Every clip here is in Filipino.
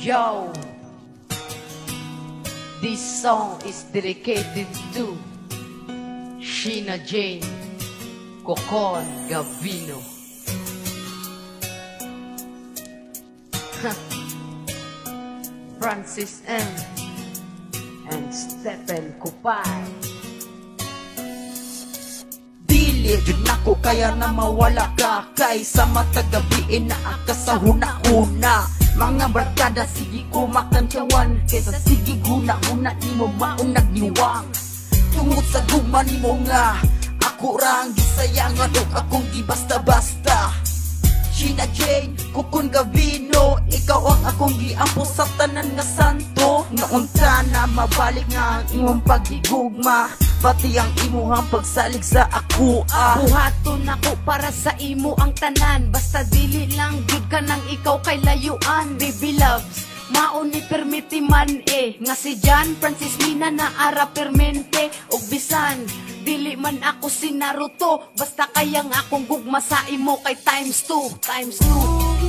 Yo, this song is dedicated to Sheena Jane Cocon Gavino. Francis M. and Stephen Kupay. Dili jud nako kaya na mawala ka, kaysa matagabiin na aka sa huna-huna. Mga barkada sige ko makantawan, kaysa sige guna-una nimo maong nagniwang. Tungod sa guma nimo nga ako ra ang gisayangan ug akong gibasta-basta. Sheena Jane Cocon Gavino, ikaw ang akong giampo sa tanan nga santo. Naunta na mabalik nga ang imong pagigugma, pati ang imuhang pagsalig sa ako. Buhaton ako para sa imo ang tanan, basta dili lang jud ka nang ikaw kay layuan. Baby loves, maon ni permiti man nga si John Francis Mina na ara permente. Og bisan dili man ako si Naruto, basta kayang akong gugma sa imo kay times 2, times 2.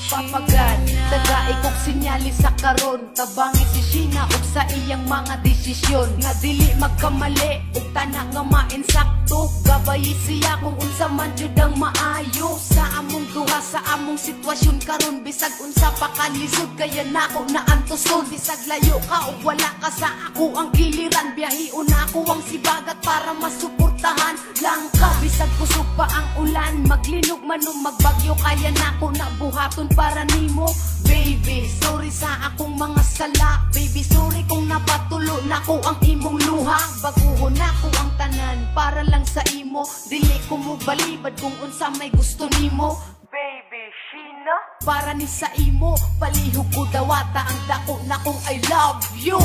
Papagan, taga ikog sinyali sa karon, tabangi si Sheena ug sa iyang mga desisyon nga dili magkamali ug tanak nga mainsakto. Gabayi siya kung unsa man jud ang maayo sa among duha, sa among sitwasyon karon. Bisag unsa pa kalisod kaya nako naantuson, bisag layo ka ug wala ka sa ako ang giliran. Biyahiun ako ang sibagat para masuportahan lang ka. Bisag kusog pa ang ulan, maglinog man o magbagyo, kaya nako nabuhaton para nimo. Baby, sorry sa akong mga sala. Baby, sorry kung napatulo nako ang imong luha. Baguhon nako ang tanan para lang sa imo, dili ko mo balibad kung unsa may gusto nimo. Baby, Sheena, para ni sa imo palihog ko dawata ang dako na kong I love you.